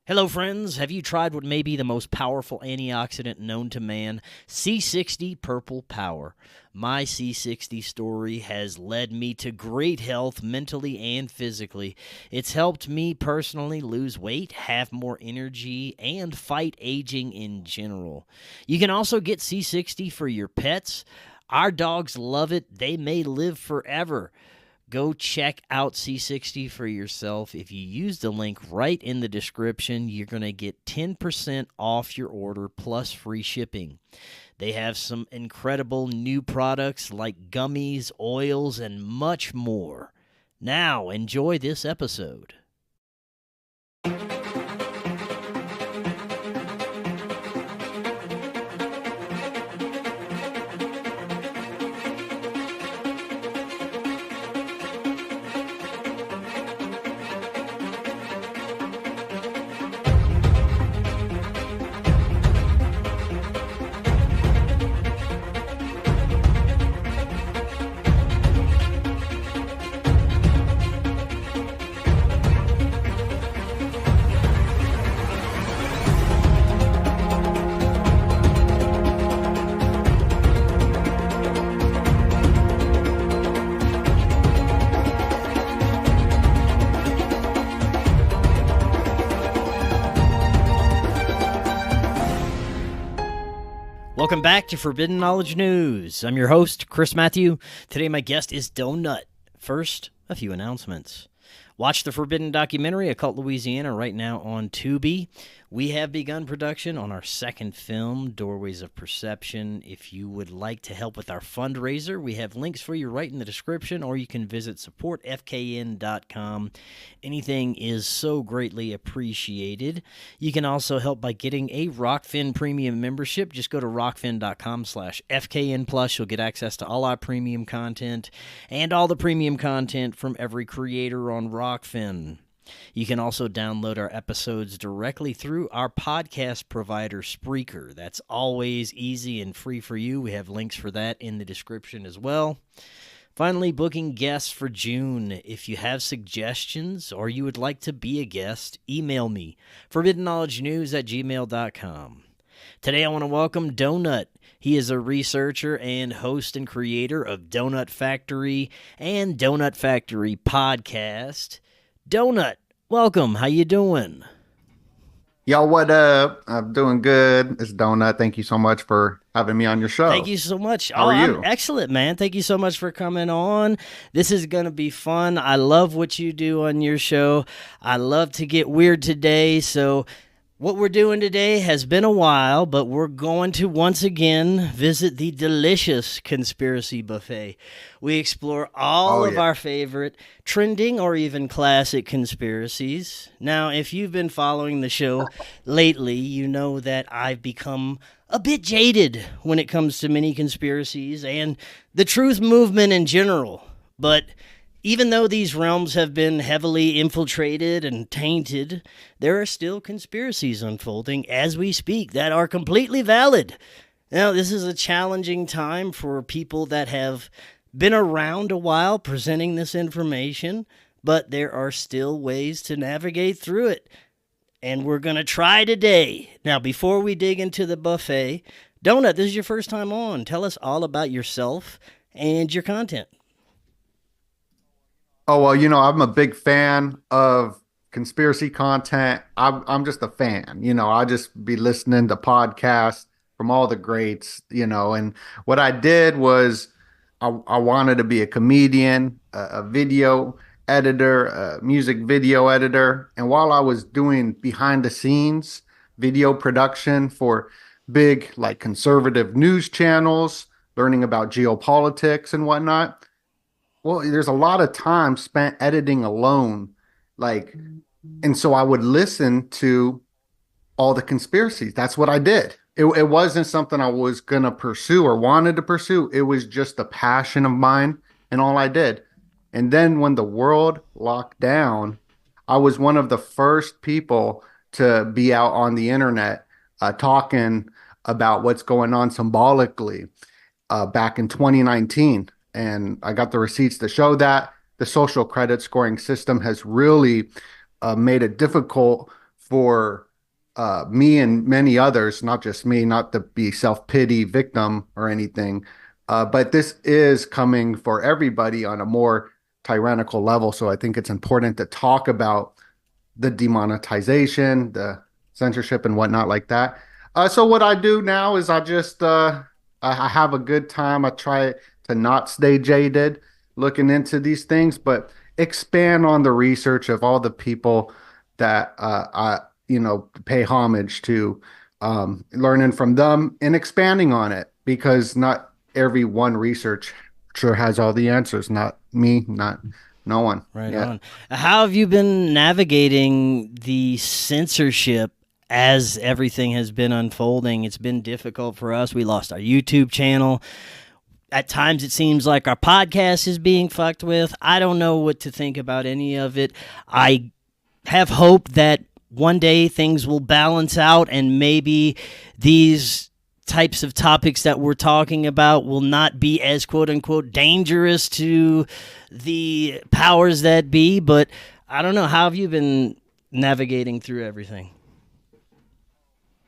Hello, friends. Have you tried what may be the most powerful antioxidant known to man? C60 PurplePower. My C60 story has led me to great health mentally and physically. It's helped me personally lose weight, have more energy, and fight aging in general. You can also get C60 for your pets. Our dogs love it. They may live forever. Go check out C60 for yourself. If you use the link right in the description, you're going to get 10% off your order plus free shipping. They have some incredible new products like gummies, oils, and much more. Now, enjoy this episode. Welcome back to Forbidden Knowledge News. I'm your host, Chris Matthew. Today my guest is Doenut. First, a few announcements. Watch the Forbidden documentary, Occult Louisiana, right now on Tubi. We have begun production on our second film, Doorways of Perception. If you would like to help with our fundraiser, we have links for you right in the description, or you can visit supportfkn.com. Anything is so greatly appreciated. You can also help by getting a Rokfin premium membership. Just go to rokfin.com/FKN+. You'll get access to all our premium content and all the premium content from every creator on Rokfin. You can also download our episodes directly through our podcast provider, Spreaker. That's always easy and free for you. We have links for that in the description as well. Finally, booking guests for June. If you have suggestions or you would like to be a guest, email me, forbiddenknowledgenews@gmail.com. Today I want to welcome Doenut. He is a researcher and host and creator of Doenut Factory and Doenut Factory Podcast. Doenut, welcome. How you doing? Yo, what up? I'm doing good. It's Doenut. Thank you so much for having me on your show. Thank you so much. How are you? I'm excellent, man. Thank you so much for coming on. This is going to be fun. I love what you do on your show. I love to get weird today, so what we're doing today has been a while, but we're going to once again visit the delicious conspiracy buffet. We explore all of our favorite trending or even classic conspiracies. Now, if you've been following the show lately, you know that I've become a bit jaded when it comes to many conspiracies and the truth movement in general. But even though these realms have been heavily infiltrated and tainted, there are still conspiracies unfolding as we speak that are completely valid. Now, this is a challenging time for people that have been around a while presenting this information, but there are still ways to navigate through it. And we're going to try today. Now, before we dig into the buffet, Doenut, this is your first time on. Tell us all about yourself and your content. Oh, well, I'm a big fan of conspiracy content. I'm just a fan. I just be listening to podcasts from all the greats, and what I did was I wanted to be a comedian, a video editor, a music video editor. And while I was doing behind the scenes video production for big, like, conservative news channels, learning about geopolitics and whatnot, well, there's a lot of time spent editing alone, and so I would listen to all the conspiracies. That's what I did. It wasn't something I was going to pursue or wanted to pursue. It was just a passion of mine and all I did. And then when the world locked down, I was one of the first people to be out on the internet talking about what's going on symbolically back in 2019. And I got the receipts to show that. The social credit scoring system has really made it difficult for me and many others, not just me, not to be self-pity victim or anything, but this is coming for everybody on a more tyrannical level. So I think it's important to talk about the demonetization, the censorship, and whatnot like that. So what I do now is I have a good time. I try to not stay jaded looking into these things, but expand on the research of all the people that I pay homage to, learning from them and expanding on it because not every one researcher has all the answers. Not me, not no one. Right Yeah. on. How have you been navigating the censorship as everything has been unfolding? It's been difficult for us. We lost our YouTube channel. At times it seems like our podcast is being fucked with. I don't know what to think about any of it. I have hope that one day things will balance out and maybe these types of topics that we're talking about will not be as quote unquote dangerous to the powers that be. But I don't know. How have you been navigating through everything?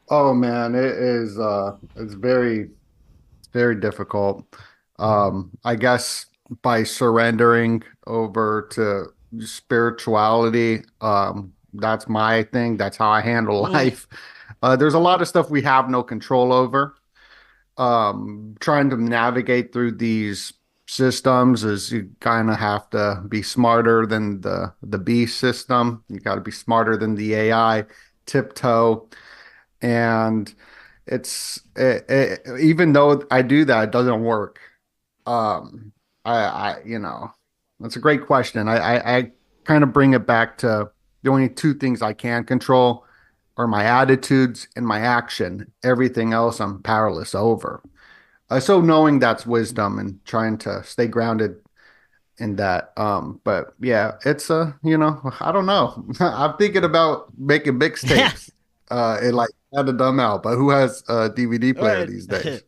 Oh man, it's very difficult. I guess by surrendering over to spirituality, that's my thing. That's how I handle Mm, life. There's a lot of stuff we have no control over. Trying to navigate through these systems is you kind of have to be smarter than the beast system. You got to be smarter than the AI, tiptoe, and even though I do that, it doesn't work. I that's a great question. I kind of bring it back to the only two things I can control are my attitudes and my action. Everything else I'm powerless over. So knowing that's wisdom and trying to stay grounded in that. But yeah, it's I don't know. I'm thinking about making yeah. mixtapes. And like had a dumb out, but who has a DVD player Right. these days?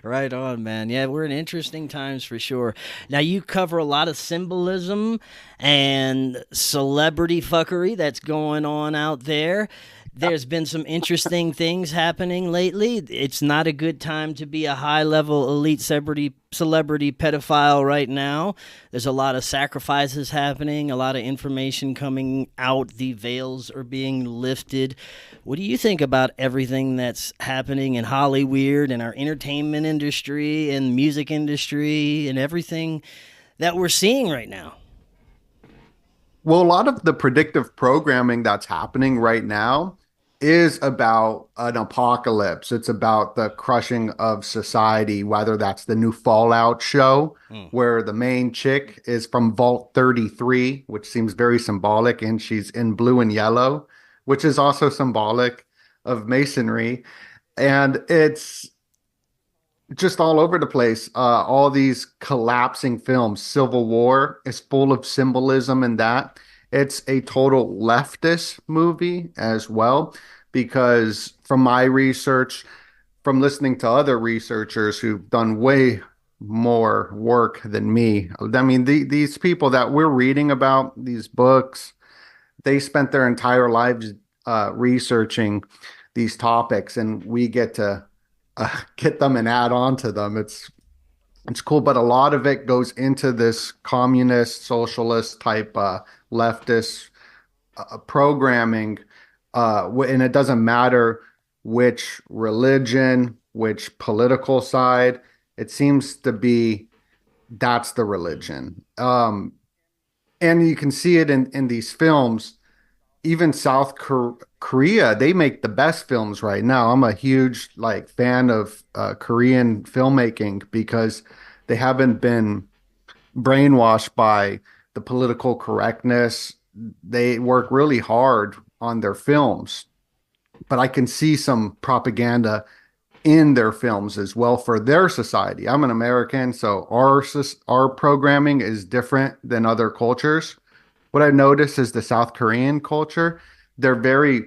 Right on, man. Yeah, we're in interesting times for sure. Now, you cover a lot of symbolism and celebrity fuckery that's going on out there. There's been some interesting things happening lately. It's not a good time to be a high level elite celebrity pedophile right now. There's a lot of sacrifices happening, a lot of information coming out. The veils are being lifted. What do you think about everything that's happening in Hollywood and our entertainment industry and music industry and everything that we're seeing right now? Well, a lot of the predictive programming that's happening right now is about an apocalypse. It's about the crushing of society, whether that's the new Fallout show, Mm. where the main chick is from Vault 33, which seems very symbolic, and she's in blue and yellow, which is also symbolic of masonry. And it's just all over the place. All these collapsing films. Civil War is full of symbolism in that. It's a total leftist movie as well, because from my research, from listening to other researchers who've done way more work than me. I mean, these people that we're reading about, these books, they spent their entire lives researching these topics, and we get to get them and add on to them. It's cool, but a lot of it goes into this communist, socialist type leftist programming, and it doesn't matter which religion, which political side. It seems to be that's the religion, and you can see it in these films. Even Korea, they make the best films right now. I'm a huge like fan of Korean filmmaking because they haven't been brainwashed by the political correctness. They work really hard on their films, but I can see some propaganda in their films as well for their society. I'm an American, so our programming is different than other cultures. What I notice is the South Korean culture, they're very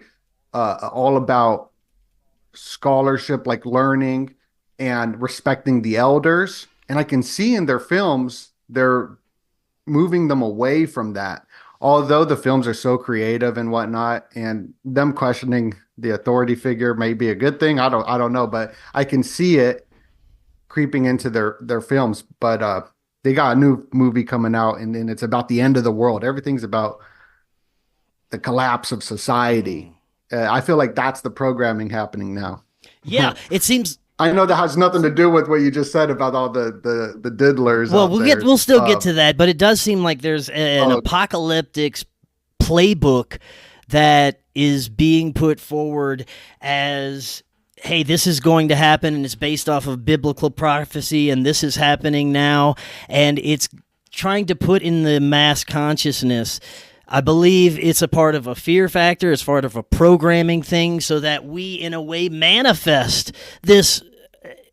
all about scholarship, like learning and respecting the elders. And I can see in their films, they're moving them away from that. although the films are so creative and whatnot, and them questioning the authority figure may be a good thing. I don't know, but I can see it creeping into their films. But they got a new movie coming out, and it's about the end of the world. Everything's about the collapse of society. I feel like that's the programming happening now. Yeah, it seems. I know that has nothing to do with what you just said about all the diddlers Well, out there. we'll still get to that, but it does seem like there's an Oh, apocalyptic playbook that is being put forward as, hey, this is going to happen, and it's based off of biblical prophecy, and this is happening now, and it's trying to put in the mass consciousness. I believe it's a part of a fear factor, it's part of a programming thing, so that we, in a way, manifest this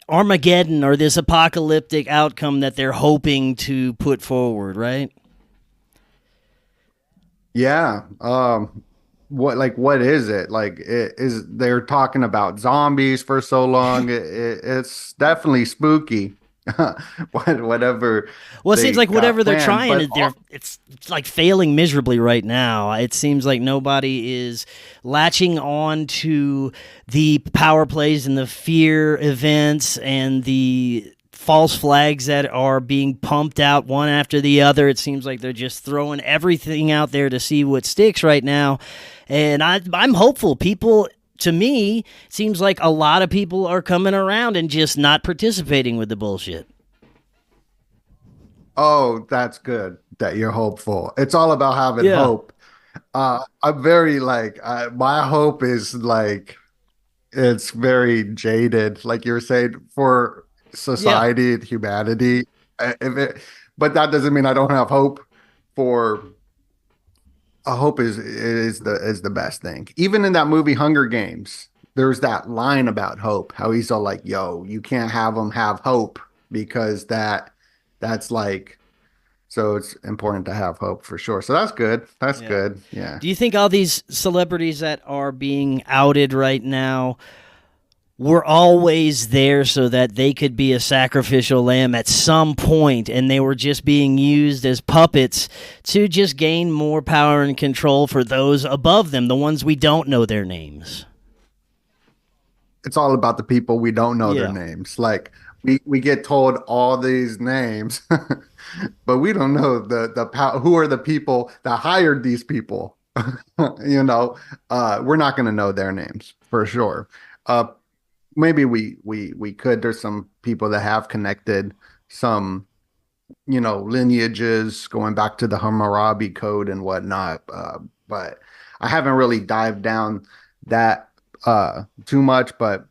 Armageddon or this apocalyptic outcome that they're hoping to put forward, right? yeah. What is it? Like they're talking about zombies for so long. It's definitely spooky. Whatever Well, it seems they like got whatever they're planned, trying, but it's like failing miserably right now. It seems like nobody is latching on to the power plays and the fear events and the false flags that are being pumped out one after the other. It seems like they're just throwing everything out there to see what sticks right now. And I'm hopeful. People, to me, seems like a lot of people are coming around and just not participating with the bullshit. oh, that's good that you're hopeful. It's all about having Yeah. hope. I'm very my hope is it's very jaded, like you were saying, for Yeah. society and humanity. If it, but that doesn't mean I don't have hope for. Hope is the best thing. Even in that movie Hunger Games, there's that line about hope. How he's all like, "Yo, you can't have them have hope because that's like." So it's important to have hope for sure. So that's good. That's Yeah. good. Yeah. Do you think all these celebrities that are being outed right now were always there so that they could be a sacrificial lamb at some point, and they were just being used as puppets to just gain more power and control for those above them, the ones we don't know their names? It's all about the people we don't know their Yeah. names. Like we get told all these names, but we don't know who are the people that hired these people. You know, we're not going to know their names for sure. Uh, Maybe we could. There's some people that have connected some, lineages going back to the Hammurabi Code and whatnot. But I haven't really dived down that too much. But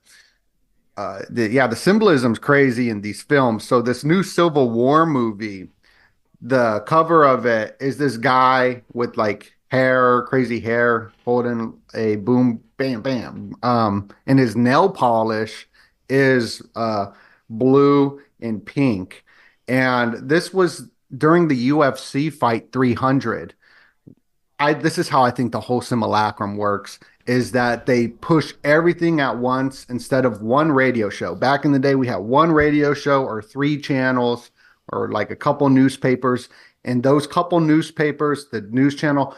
the symbolism's crazy in these films. So this new Civil War movie, the cover of it is this guy with like hair, crazy hair, holding a boom, bam, bam. And his nail polish is blue and pink. And this was during the UFC fight 300. This is how I think the whole simulacrum works is that they push everything at once instead of one radio show. Back in the day, we had one radio show or three channels or like a couple newspapers. And those couple newspapers, the news channel,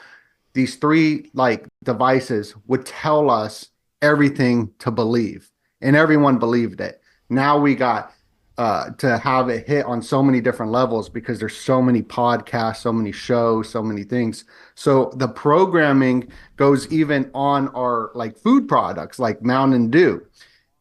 these three like devices would tell us everything to believe. And everyone believed it. Now we got to have it hit on so many different levels because there's so many podcasts, so many shows, so many things. So the programming goes even on our like food products like Mountain Dew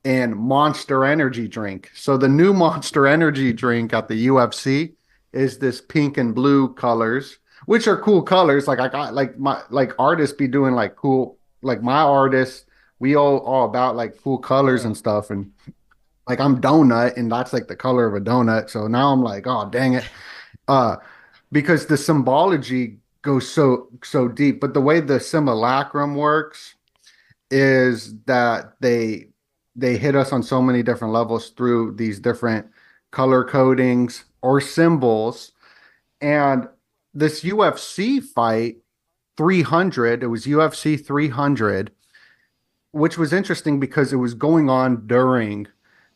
and Monster Energy drink. So the new Monster Energy drink at the UFC is this pink and blue colors, which are cool colors. Like I got like my like artists be doing like cool like my artists, we all about like cool colors Yeah. and stuff. And like I'm donut and that's like the color of a donut. So now I'm like, oh dang it. Uh because the symbology goes so deep. But the way the simulacrum works is that they hit us on so many different levels through these different color codings or symbols. And this UFC fight 300, it was UFC 300, which was interesting because it was going on during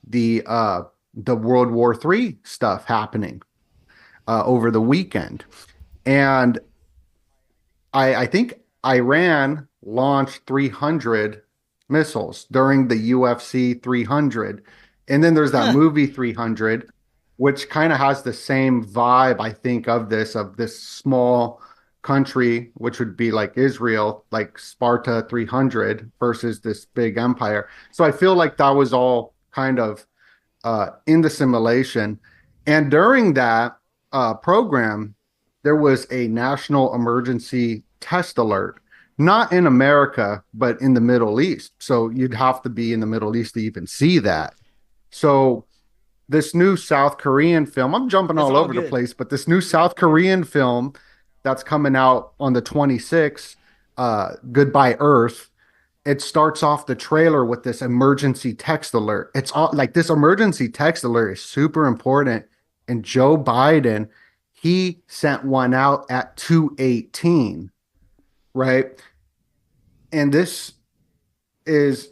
the World War III stuff happening over the weekend. And I think Iran launched 300 missiles during the UFC 300. And then there's that Huh. movie 300, which kind of has the same vibe, I think, of this small country, which would be like Israel, like Sparta 300 versus this big empire. So I feel like that was all kind of in the simulation. And during that program, there was a national emergency test alert, not in America, but in the Middle East. So you'd have to be in the Middle East to even see that. So this new South Korean film, I'm jumping It's all all over the good. place, but this new South Korean film that's coming out on the 26th, Goodbye Earth, it starts off the trailer with this emergency text alert. It's all like this emergency text alert is super important. And Joe Biden, he sent one out at 2:18, right? And this is,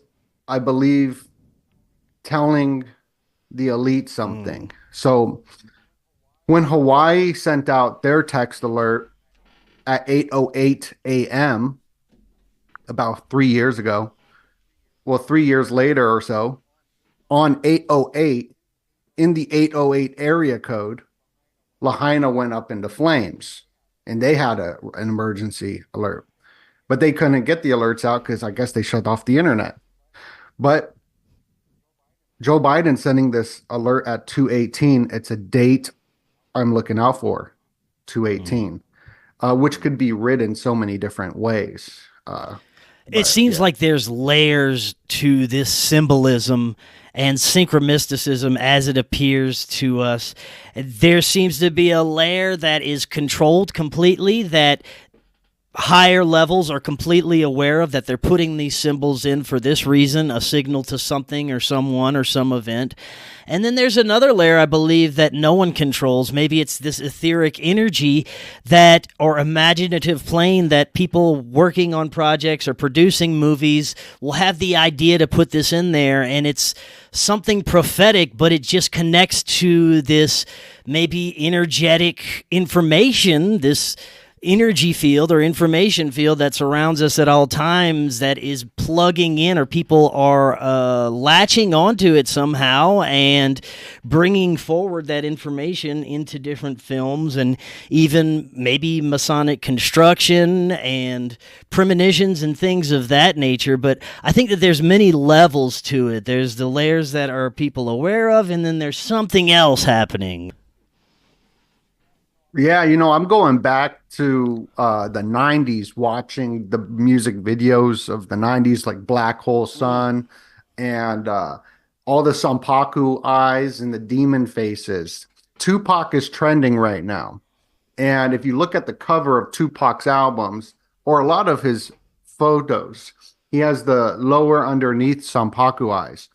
I believe, telling the elite Mm. something. So when Hawaii sent out their text alert at 8:08 a.m. about 3 years ago, well, 3 years later or so, on 8:08 in the 8:08 area code, Lahaina went up into flames and they had an emergency alert. But they couldn't get the alerts out because I guess they shut off the internet. But Joe Biden sending this alert at 2:18, it's a date I'm looking out for, Mm. 2:18, which could be read in so many different ways. It But seems yeah. like there's layers to this symbolism and synchromysticism as it appears to us. There seems to be a layer that is controlled completely, that higher levels are completely aware of, that they're putting these symbols in for this reason, a signal to something or someone or some event. And then there's another layer, I believe, that no one controls. Maybe it's this etheric energy that, or imaginative plane, that people working on projects or producing movies will have the idea to put this in there, and it's something prophetic, but it just connects to this maybe energetic information, this energy field or information field that surrounds us at all times, that is plugging in, or people are latching onto it somehow and bringing forward that information into different films, and even maybe Masonic construction and premonitions and things of that nature. But I think that there's many levels to it. There's the layers that are people aware of, and then there's something else happening. Yeah, I'm going back to the 90s, watching the music videos of the 90s, like Black Hole Mm. Sun and all the Sampaku eyes and the demon faces. Tupac is trending right now. And if you look at the cover of Tupac's albums or a lot of his photos, he has the lower underneath Sampaku eyes.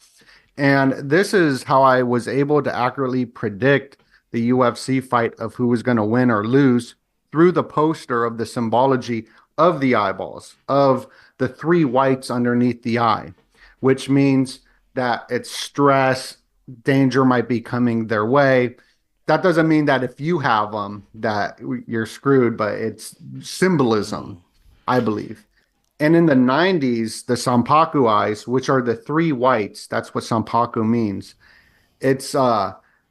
And this is how I was able to accurately predict the UFC fight of who was going to win or lose through the poster of the symbology of the eyeballs, of the three whites underneath the eye, which means that it's stress, danger might be coming their way. That doesn't mean that if you have them that you're screwed, but it's Mm. symbolism, I believe. And in the 90s, the Sampaku eyes, which are the three whites, that's what Sampaku means. It's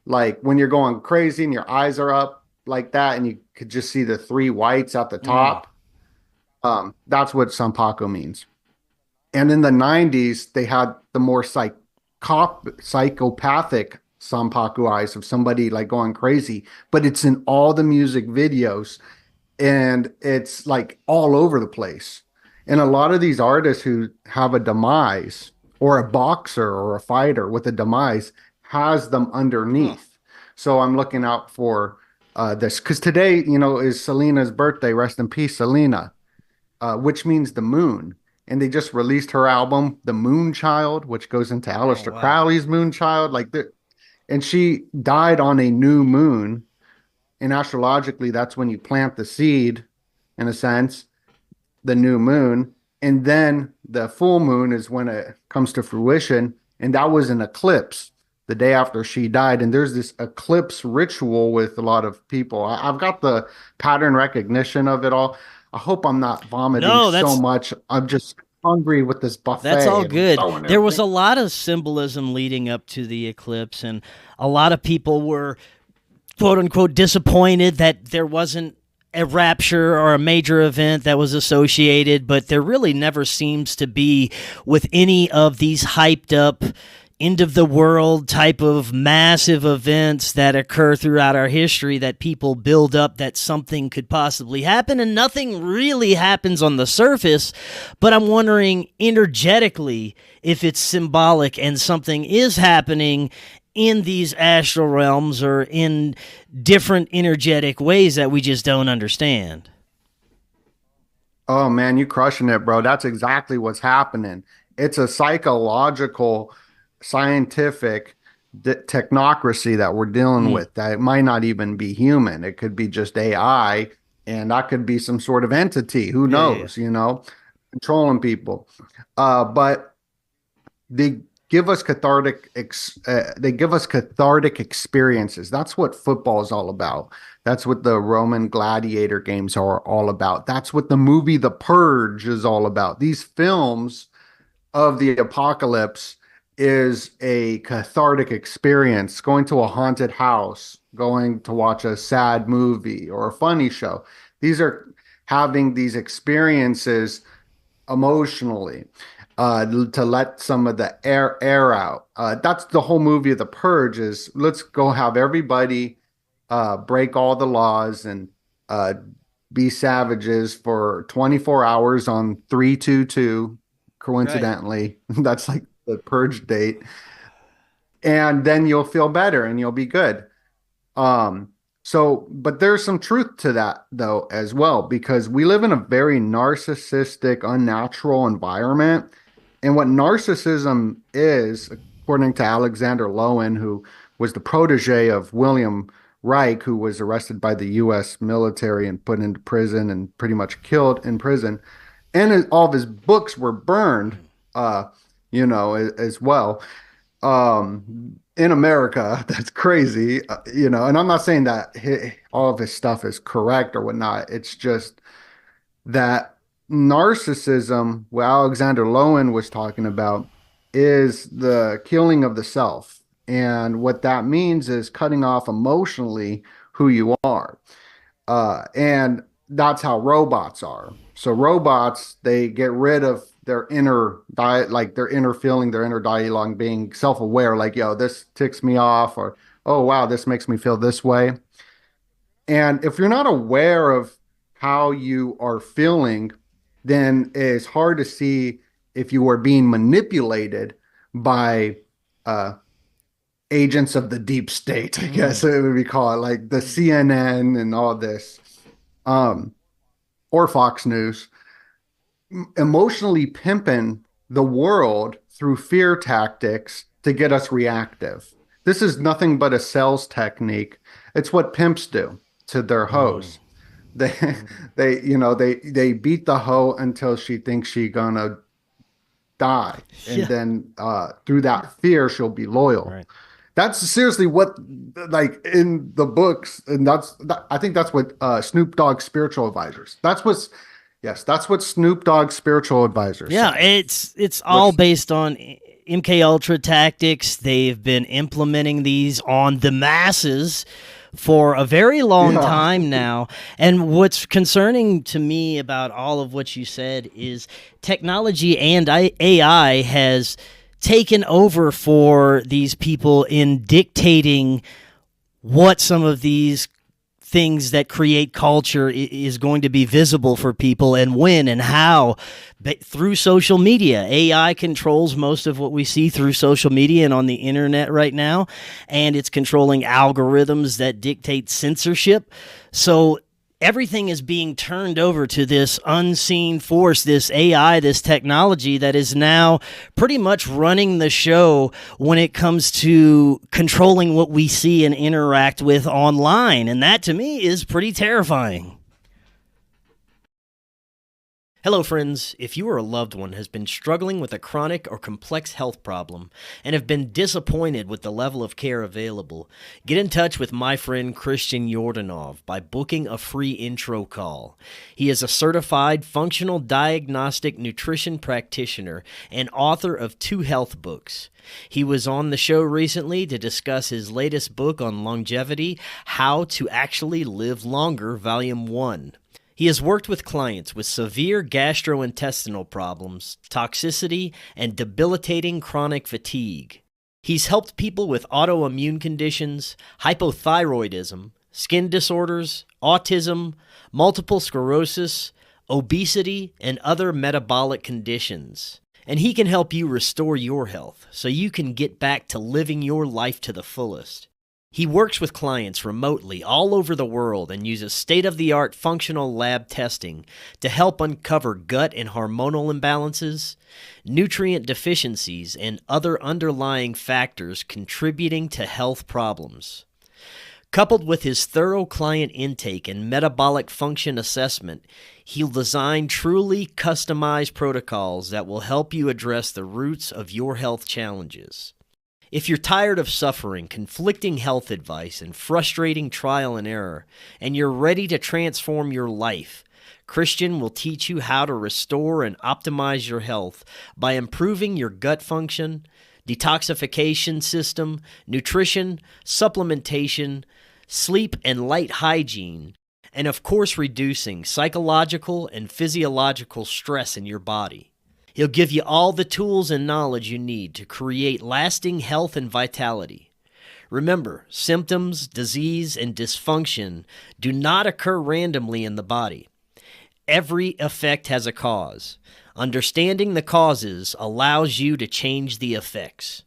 like when you're going crazy and your eyes are up like that and you could just see the three whites at the Mm. top. That's what Sampaku means. And in the 90s, they had the more psychopathic Sampaku eyes of somebody like going crazy, but it's in all the music videos and it's like all over the place. And a lot of these artists who have a demise, or a boxer or a fighter with a demise, has them Huh. underneath. So I'm looking out for this because today, is Selena's birthday. Rest in peace, Selena, which means the moon. And they just released her album, The Moon Child, which goes into Oh, Aleister wow. Crowley's Moon Child. And she died on a new moon. And astrologically, that's when you plant the seed, in a sense, the new moon. And then the full moon is when it comes to fruition. And that was an eclipse the day after she died. And there's this eclipse ritual with a lot of people. I've got the pattern recognition of it all. I hope I'm not vomiting No, so much. I'm just hungry with this that's buffet all and I'm good. throwing There was everything. a lot of symbolism leading up to the eclipse, and a lot of people were quote unquote disappointed that there wasn't a rapture or a major event that was associated, but there really never seems to be with any of these hyped up end of the world type of massive events that occur throughout our history that people build up that something could possibly happen, and nothing really happens on the surface. But I'm wondering energetically if it's symbolic and something is happening in these astral realms or in different energetic ways that we just don't understand. Oh man, you crushing it, bro. That's exactly what's happening. It's a psychological, scientific technocracy that we're dealing Mm, with that it might not even be human. It could be just AI, and that could be some sort of entity. Who yeah, yeah, knows, controlling people. But they they give us cathartic experiences. That's what football is all about. That's what the Roman gladiator games are all about. That's what the movie The Purge is all about. These films of the apocalypse is a cathartic experience. Going to a haunted house, going to watch a sad movie or a funny show. These are having these experiences emotionally, to let some of the air out. That's the whole movie of The Purge. Is let's go have everybody break all the laws and uh, be savages for 24 hours on 322. right. Coincidentally, that's like the purge date, and then you'll feel better and you'll be good. Um, but there's some truth to that though as well, because we live in a very narcissistic, unnatural environment. And what narcissism is, according to Alexander Lowen, who was the protege of William Reich, who was arrested by the US military and put into prison and pretty much killed in prison, and all of his books were burned, uh, as well, in America. That's crazy, and I'm not saying that all of his stuff is correct or whatnot. It's just that narcissism, what Alexander Lowen was talking about, is the killing of the self. And what that means is cutting off emotionally who you are. And that's how robots are. So robots, they get rid of their inner diet, like their inner feeling, their inner dialogue, being self-aware, like, yo, this ticks me off, or oh wow, this makes me feel this way. And if you're not aware of how you are feeling, then it's hard to see if you are being manipulated by uh, agents of the deep state, I guess Mm, it would be called, like the CNN and all this, um, or Fox News, emotionally pimping the world through fear tactics to get us reactive. This is nothing but a sales technique. It's what pimps do to their mm, hoes. They they beat the hoe until she thinks she gonna die, and yeah, then through that fear she'll be loyal. right. That's seriously what, like in the books, and I think that's what Snoop Dogg's spiritual advisors. That's what Snoop Dogg's spiritual advisors Yeah, say. it's all What's based on MK Ultra tactics. They've been implementing these on the masses for a very long Yeah, time now. And what's concerning to me about all of what you said is technology and AI has taken over for these people in dictating what some of these things that create culture is going to be visible for people, and when and how. But through social media, AI controls most of what we see through social media and on the internet right now, and it's controlling algorithms that dictate censorship. So everything is being turned over to this unseen force, this AI, this technology that is now pretty much running the show when it comes to controlling what we see and interact with online. And that to me is pretty terrifying. Hello, friends. If you or a loved one has been struggling with a chronic or complex health problem and have been disappointed with the level of care available, get in touch with my friend Christian Yordanov by booking a free intro call. He is a certified functional diagnostic nutrition practitioner and author of 2 health books. He was on the show recently to discuss his latest book on longevity, How to Actually Live Longer, Volume 1. He has worked with clients with severe gastrointestinal problems, toxicity, and debilitating chronic fatigue. He's helped people with autoimmune conditions, hypothyroidism, skin disorders, autism, multiple sclerosis, obesity, and other metabolic conditions. And he can help you restore your health so you can get back to living your life to the fullest. He works with clients remotely all over the world and uses state-of-the-art functional lab testing to help uncover gut and hormonal imbalances, nutrient deficiencies, and other underlying factors contributing to health problems. Coupled with his thorough client intake and metabolic function assessment, he'll design truly customized protocols that will help you address the roots of your health challenges. If you're tired of suffering conflicting health advice and frustrating trial and error, and you're ready to transform your life, Christian will teach you how to restore and optimize your health by improving your gut function, detoxification system, nutrition, supplementation, sleep and light hygiene, and of course reducing psychological and physiological stress in your body. He'll give you all the tools and knowledge you need to create lasting health and vitality. Remember, symptoms, disease, and dysfunction do not occur randomly in the body. Every effect has a cause. Understanding the causes allows you to change the effects.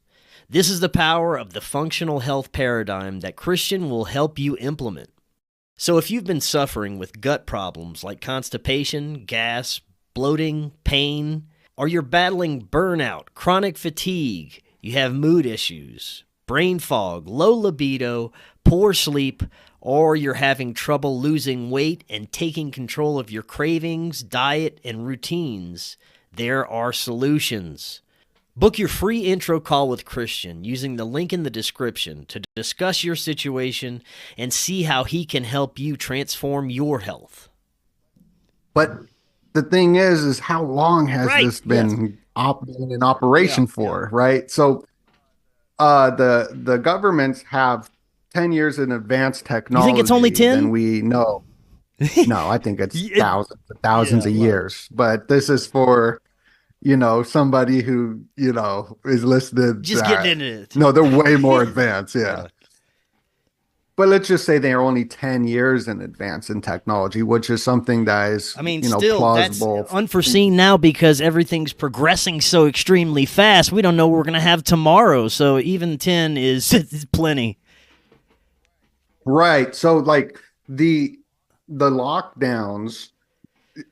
This is the power of the functional health paradigm that Christian will help you implement. So if you've been suffering with gut problems like constipation, gas, bloating, pain, or you're battling burnout, chronic fatigue, you have mood issues, brain fog, low libido, poor sleep, or you're having trouble losing weight and taking control of your cravings, diet, and routines, there are solutions. Book your free intro call with Christian using the link in the description to discuss your situation and see how he can help you transform your health. But the thing is how long has this been in operation for, right? So the governments have 10 years in advanced technology. You think it's only 10? Than we know. No, I think it's thousands of years. But this is for, somebody who, is listed. Just getting into it. No, they're way more advanced, But let's just say they're only 10 years in advance in technology, which is something that is, still plausible. That's unforeseen now because everything's progressing so extremely fast. We don't know what we're going to have tomorrow. So even 10 is plenty. Right. So like the lockdowns,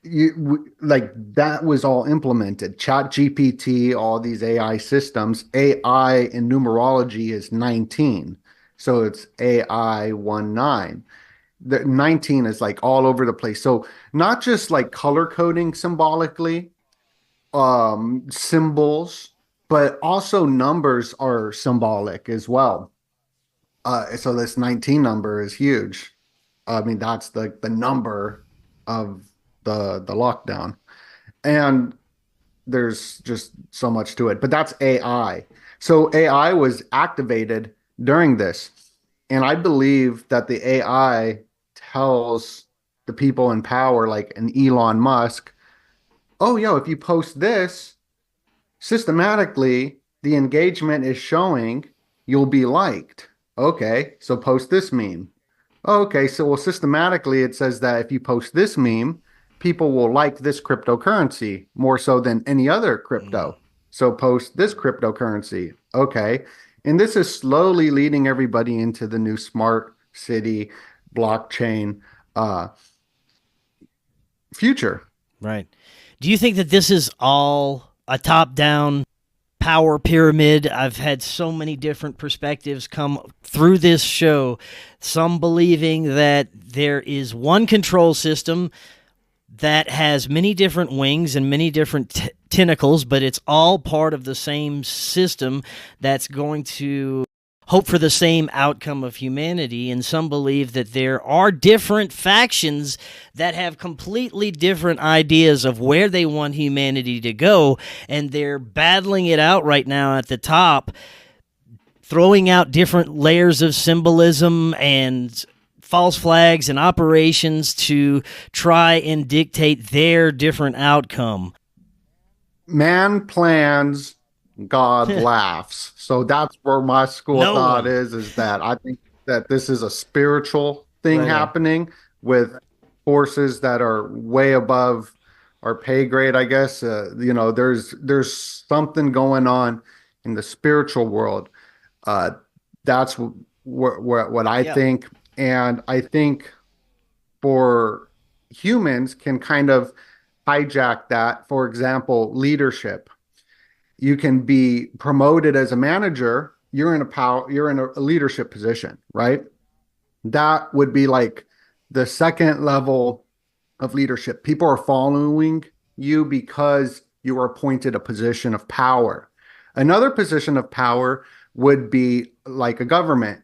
that was all implemented. ChatGPT, all these AI systems, AI in numerology is 19. So it's AI 19. The 19 is like all over the place. So not just like color coding symbolically, symbols, but also numbers are symbolic as well. So this 19 number is huge. I mean, that's the number of the lockdown. And there's just so much to it. But that's AI. So AI was activated during this. And I believe that the AI tells the people in power, like an Elon Musk, if you post this, systematically, the engagement is showing you'll be liked. Okay, so post this meme. Okay, so systematically, it says that if you post this meme, people will like this cryptocurrency more so than any other crypto. So post this cryptocurrency. Okay. And this is slowly leading everybody into the new smart city blockchain future. Right. Do you think that this is all a top-down power pyramid? I've had so many different perspectives come through this show, some believing that there is one control system that has many different wings and many different tentacles, but it's all part of the same system that's going to hope for the same outcome of humanity. And some believe that there are different factions that have completely different ideas of where they want humanity to go, and they're battling it out right now at the top, throwing out different layers of symbolism and false flags and operations to try and dictate their different outcome. Man plans, God laughs. So that's where my school of thought is that I think that this is a spiritual thing happening with forces that are way above our pay grade, I guess. There's something going on in the spiritual world. That's what I think. And I think for humans can kind of hijack that. For example, leadership. You can be promoted as a manager. You're in a leadership position, right? That would be like the second level of leadership. People are following you because you are appointed a position of power. Another position of power would be like a government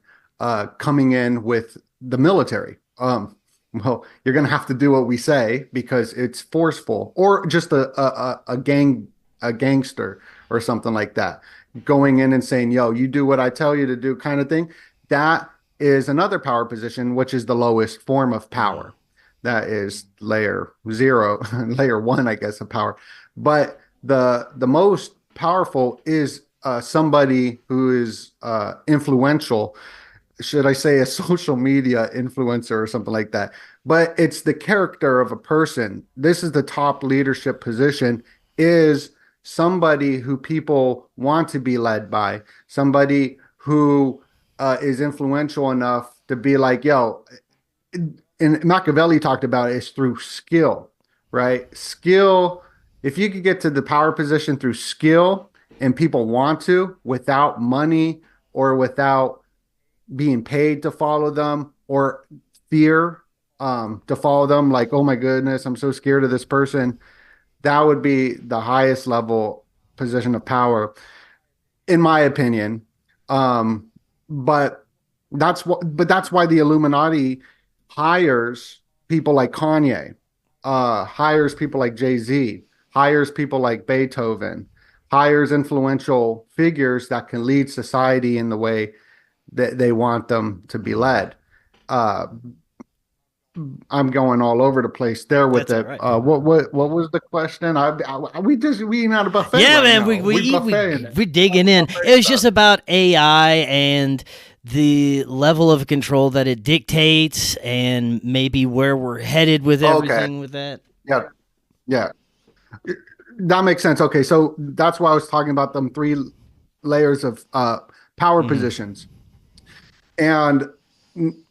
coming in with the military. Well, you're going to have to do what we say because it's forceful, or just a gangster or something like that, going in and saying, yo, you do what I tell you to do, kind of thing. That is another power position, which is the lowest form of power. That is layer 0, layer 1, I guess, of power. But the most powerful is somebody who is influential. Should I say a social media influencer or something like that? But it's the character of a person. This is the top leadership position, is somebody who people want to be led by, somebody who is influential enough to be like, yo, and Machiavelli talked about it, is through skill, right? Skill, if you could get to the power position through skill and people want to, without money or without being paid to follow them, or fear to follow them, like, oh my goodness, I'm so scared of this person, that would be the highest level position of power, in my opinion. But that's why the Illuminati hires people like Kanye, hires people like Jay-Z, hires people like Beethoven, hires influential figures that can lead society in the way that they want them to be led. I'm going all over the place there with it. Right. What was the question? We eating out of buffet. Yeah, right man, now. we digging in. It was just about AI and the level of control that it dictates, and maybe where we're headed with everything with that. Yeah, that makes sense. Okay, so that's why I was talking about them 3 layers of power positions, and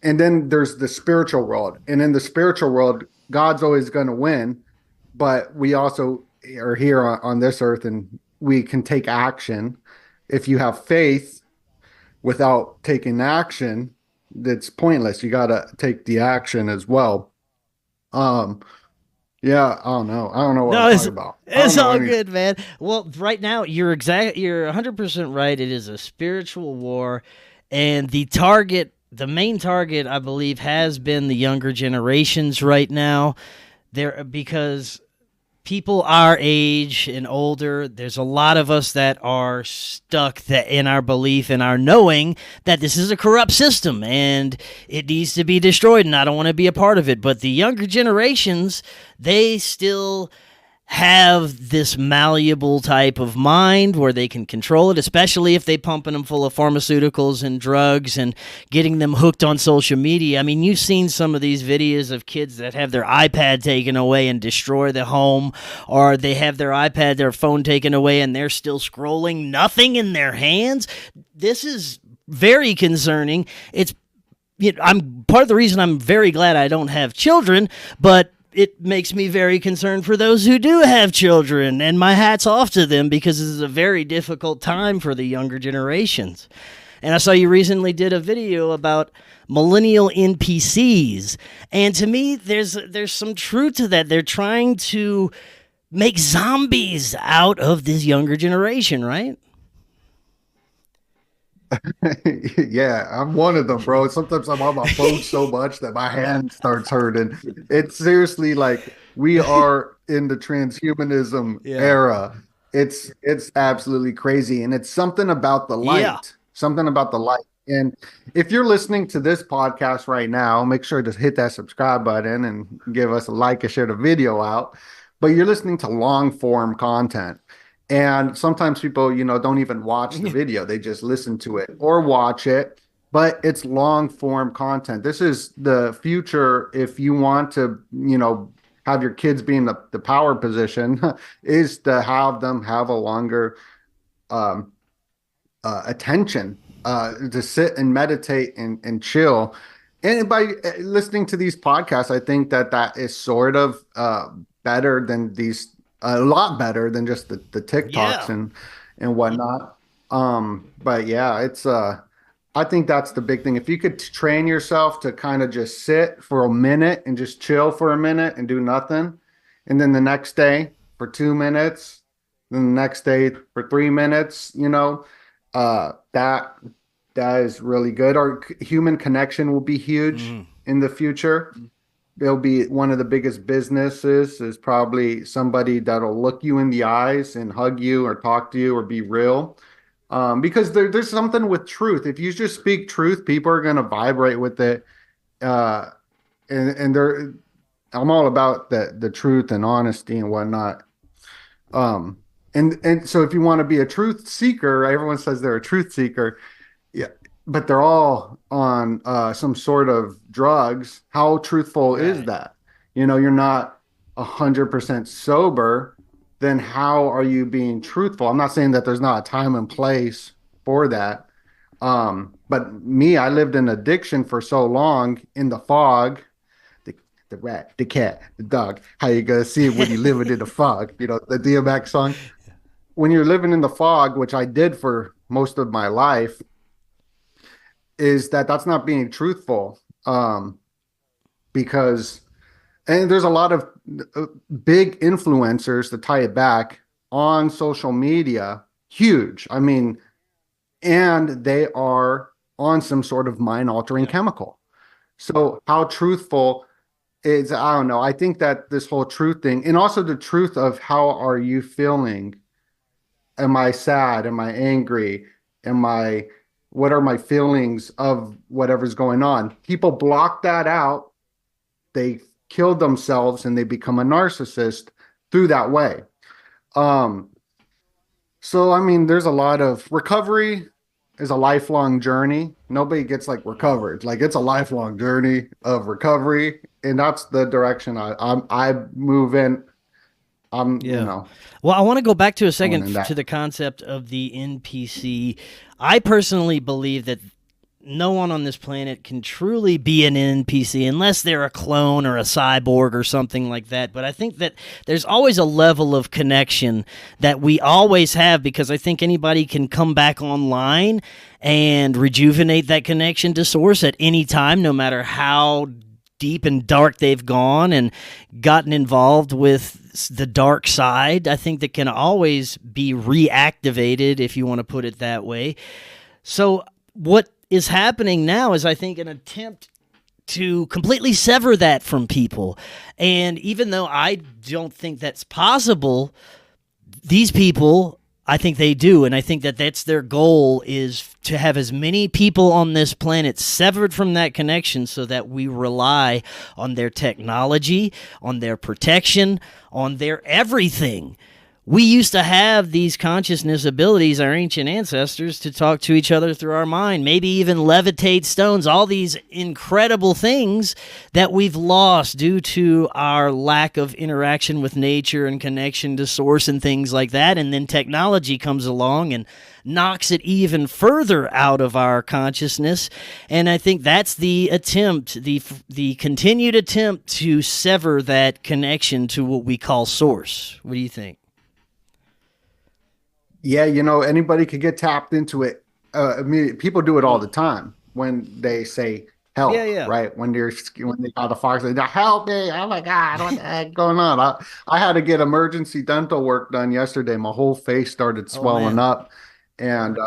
then there's the spiritual world. And in the spiritual world, God's always going to win, but we also are here on this earth, and we can take action. If you have faith without taking action, that's pointless. You got to take the action as well. Yeah, I don't know what I'm talking about. It's all good, man. Well, right now you're 100% right. It is a spiritual war, and the main target, I believe, has been the younger generations right now. Because people our age and older, there's a lot of us that are stuck in our belief and our knowing that this is a corrupt system and it needs to be destroyed, and I don't want to be a part of it. But the younger generations, they still have this malleable type of mind where they can control it, especially if they pumping them full of pharmaceuticals and drugs and getting them hooked on social media. I mean, you've seen some of these videos of kids that have their iPad taken away and destroy the home, or they have their phone taken away and they're still scrolling, nothing in their hands. This is very concerning. I'm part of the reason I'm very glad I don't have children, but it makes me very concerned for those who do have children, and my hat's off to them, because this is a very difficult time for the younger generations. And I saw you recently did a video about millennial NPCs. And to me, there's some truth to that. They're trying to make zombies out of this younger generation, right? Yeah, I'm one of them, bro. Sometimes I'm on my phone so much that my hand starts hurting. It's seriously like we are in the transhumanism Yeah. era. It's absolutely crazy. And it's something about the Yeah. light. Something about the light. And if you're listening to this podcast right now, make sure to hit that subscribe button and give us a like and share the video out. But you're listening to long form content. And sometimes people, don't even watch the video. They just listen to it or watch it, but it's long form content. This is the future. If you want to, have your kids be in the power position, is to have them have a longer um, attention, to sit and meditate and chill. And by listening to these podcasts, I think that is sort of better than these, a lot better than just the TikToks Yeah. and whatnot. But yeah, it's I think that's the big thing. If you could train yourself to kind of just sit for a minute and just chill for a minute and do nothing, and then the next day for 2 minutes, then the next day for 3 minutes, that is really good. Our human connection will be huge in the future. It'll be one of the biggest businesses is probably somebody that'll look you in the eyes and hug you or talk to you or be real. Because there's something with truth. If you just speak truth, people are going to vibrate with it. Uh, and I'm all about the truth and honesty and whatnot. And so if you want to be a truth seeker, everyone says they're a truth seeker. Yeah, but they're all on some sort of drugs. How truthful is that? You're not 100% sober. Then how are you being truthful? I'm not saying that there's not a time and place for that. But me, I lived in addiction for so long in the fog. The rat, the cat, the dog. How you gonna see it when you living in the fog? The DMX song. When you're living in the fog, which I did for most of my life, is that's not being truthful. Because, and there's a lot of big influencers to tie it back on social media, huge. I mean, and they are on some sort of mind altering chemical. So how truthful is, I don't know. I think that this whole truth thing, and also the truth of how are you feeling? Am I sad? Am I angry? What are my feelings of whatever's going on? People block that out. They kill themselves and they become a narcissist through that way. So, I mean, there's a lot of recovery is a lifelong journey. Nobody gets recovered. It's a lifelong journey of recovery. And that's the direction I move in. Well, I want to go back to a second to the concept of the NPC. I personally believe that no one on this planet can truly be an NPC unless they're a clone or a cyborg or something like that. But I think that there's always a level of connection that we always have, because I think anybody can come back online and rejuvenate that connection to source at any time, no matter how deep and dark they've gone and gotten involved with the dark side. I think that can always be reactivated, if you want to put it that way. So what is happening now is, I think, an attempt to completely sever that from people. And even though I don't think that's possible, these people, I think they do, and I think that that's their goal, is to have as many people on this planet severed from that connection so that we rely on their technology, on their protection, on their everything. We used to have these consciousness abilities, our ancient ancestors, to talk to each other through our mind, maybe even levitate stones, all these incredible things that we've lost due to our lack of interaction with nature and connection to source and things like that. And then technology comes along and knocks it even further out of our consciousness. And I think that's the attempt, the continued attempt to sever that connection to what we call source. What do you think? Yeah, anybody could get tapped into it I mean, people do it all the time when they say Yeah, help, yeah. right? When they got the fox, they help me. Oh my God, what the heck going on? I had to get emergency dental work done yesterday. My whole face started Oh swelling man. up, and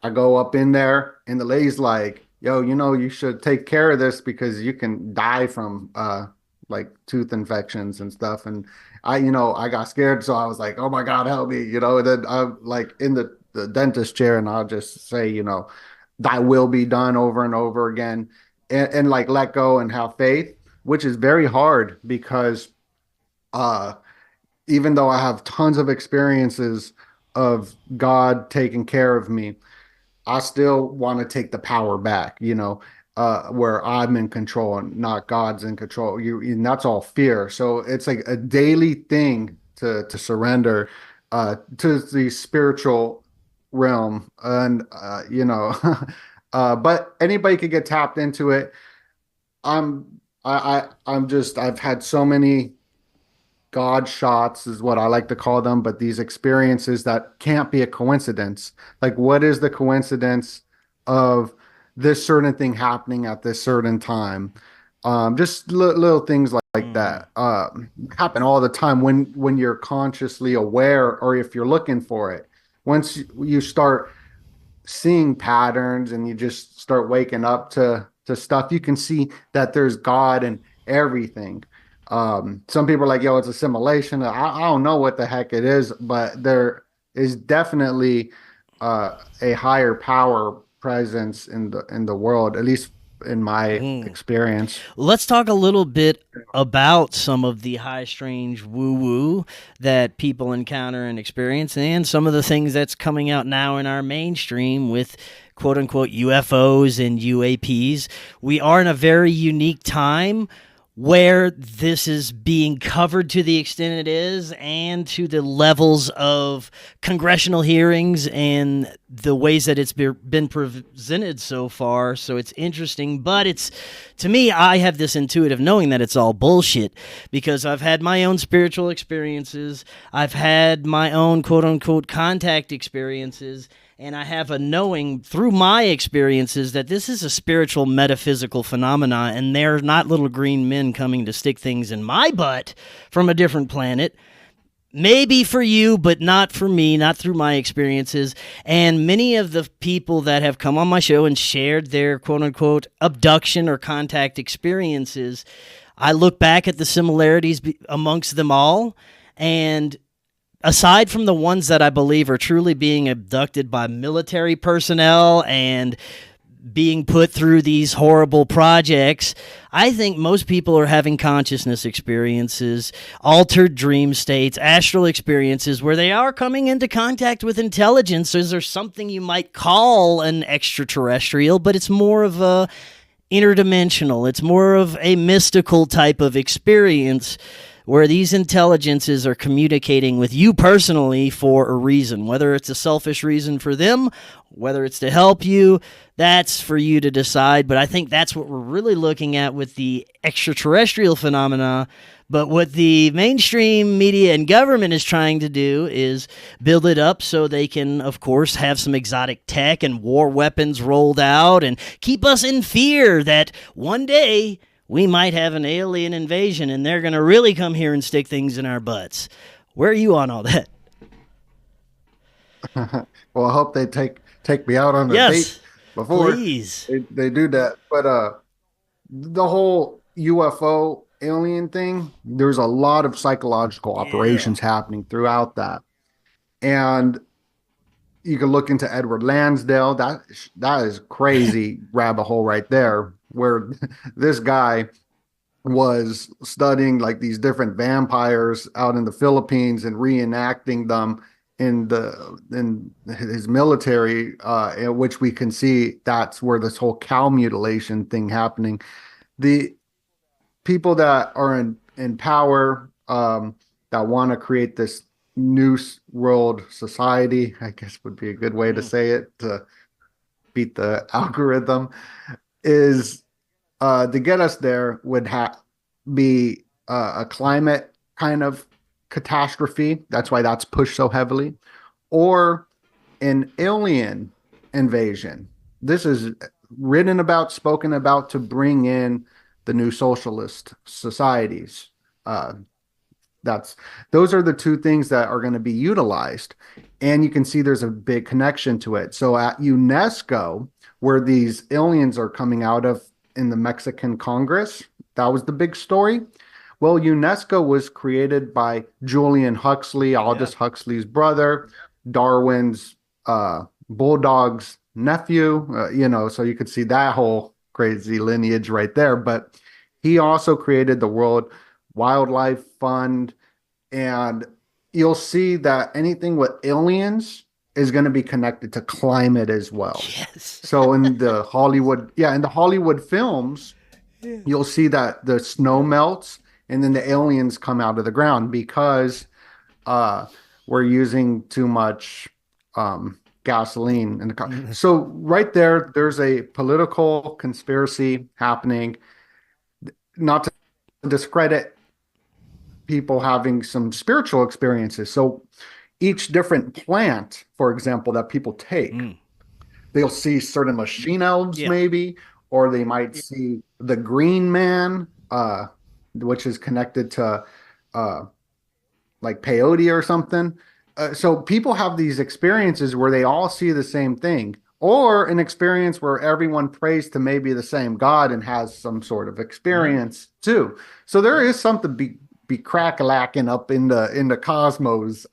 I go up in there, and the lady's like, "Yo, you should take care of this because you can die from like tooth infections and stuff." And I got scared, so I was like, "Oh my God, help me!" And then I'm like in the dentist chair, and I'll just say, thy will be done over and over again, and like let go and have faith, which is very hard because uh even though I have tons of experiences of God taking care of me, I still want to take the power back, where I'm in control and not God's in control. And that's all fear. So it's like a daily thing to surrender to the spiritual realm, and but anybody could get tapped into it. I've had so many God shots is what I like to call them, but these experiences that can't be a coincidence. Like, what is the coincidence of this certain thing happening at this certain time? Just little things like Mm. that happen all the time when you're consciously aware, or if you're looking for it. Once you start seeing patterns and you just start waking up to stuff, you can see that there's God in everything. Some people are like, yo, it's a simulation. I don't know what the heck it is, but there is definitely a higher power presence in the world, at least in my Mm. experience. Let's talk a little bit about some of the high strange woo woo that people encounter and experience, and some of the things that's coming out now in our mainstream with quote unquote UFOs and UAPs. We are in a very unique time where this is being covered to the extent it is, and to the levels of congressional hearings and the ways that it's been presented so far. So it's interesting, but it's, to me, I have this intuitive knowing that it's all bullshit because I've had my own spiritual experiences. I've had my own quote unquote contact experiences. And I have a knowing through my experiences that this is a spiritual metaphysical phenomena, and they're not little green men coming to stick things in my butt from a different planet. Maybe for you, but not for me, not through my experiences. And many of the people that have come on my show and shared their quote unquote abduction or contact experiences, I look back at the similarities amongst them all, and aside from the ones that I believe are truly being abducted by military personnel and being put through these horrible projects, I think most people are having consciousness experiences, altered dream states, astral experiences where they are coming into contact with intelligences or something you might call an extraterrestrial, but it's more of a interdimensional. It's more of a mystical type of experience where these intelligences are communicating with you personally for a reason. Whether it's a selfish reason for them, whether it's to help you, that's for you to decide. But I think that's what we're really looking at with the extraterrestrial phenomena. But what the mainstream media and government is trying to do is build it up so they can, of course, have some exotic tech and war weapons rolled out and keep us in fear that one day we might have an alien invasion and they're going to really come here and stick things in our butts. Where are you on all that? Well, I hope they take me out on a date Yes, before please. they do that. But the whole UFO alien thing, there's a lot of psychological Yeah. operations happening throughout that. And you can look into Edward Lansdale. That is crazy rabbit hole right there, where this guy was studying like these different vampires out in the Philippines and reenacting them in his military, in which we can see that's where this whole cow mutilation thing happening. The people that are in power, that want to create this new world society, I guess would be a good way to Mm. say it, to beat the algorithm, is to get us there would be a climate kind of catastrophe. That's why that's pushed so heavily, or an alien invasion. This is written about, spoken about to bring in the new socialist societies. Uh, that's those are the two things that are going to be utilized. And you can see there's a big connection to it. So at UNESCO, where these aliens are coming out of in the Mexican Congress, that was the big story. Well, UNESCO was created by Julian Huxley, Aldous Huxley's brother, Darwin's bulldog's nephew, so you could see that whole crazy lineage right there. But he also created the World Wildlife Fund, and you'll see that anything with aliens is going to be connected to climate as well. Yes. So in the Hollywood films, you'll see that the snow melts and then the aliens come out of the ground because we're using too much gasoline in the car. So right there's a political conspiracy happening, not to discredit people having some spiritual experiences. So each different plant, for example, that people take, they'll see certain machine elves maybe, or they might see the green man, which is connected to like peyote or something. So people have these experiences where they all see the same thing, or an experience where everyone prays to maybe the same God and has some sort of experience too. So there is something be crack-a-lacking up in the cosmos,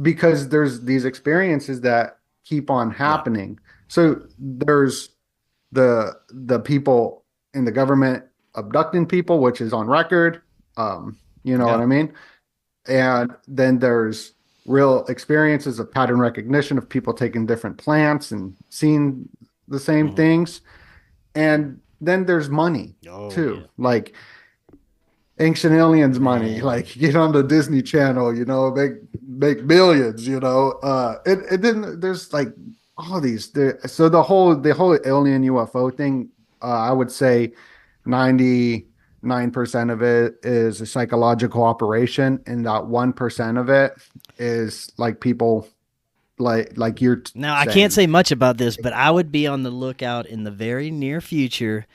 because there's these experiences that keep on happening. So there's the people in the government abducting people, which is on record. You know what I mean? And then there's real experiences of pattern recognition of people taking different plants and seeing the same things. And then there's money too. Like Ancient Aliens money, like get on the Disney Channel, make millions, it didn't, there's like all these, so the whole alien UFO thing, I would say 99% of it is a psychological operation, and that 1% of it is like people like you're now saying. I can't say much about this, but I would be on the lookout in the very near future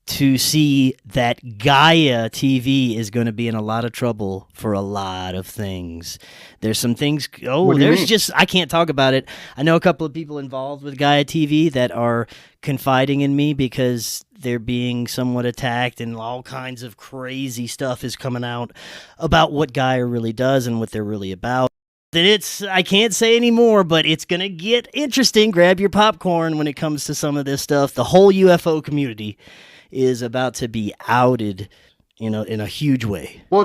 to see that Gaia TV is going to be in a lot of trouble for a lot of things. There's some things, I can't talk about it. I know a couple of people involved with Gaia TV that are confiding in me because they're being somewhat attacked, and all kinds of crazy stuff is coming out about what Gaia really does and what they're really about. I can't say anymore, but it's going to get interesting. Grab your popcorn when it comes to some of this stuff. The whole UFO community is about to be outed, in a huge way. Well,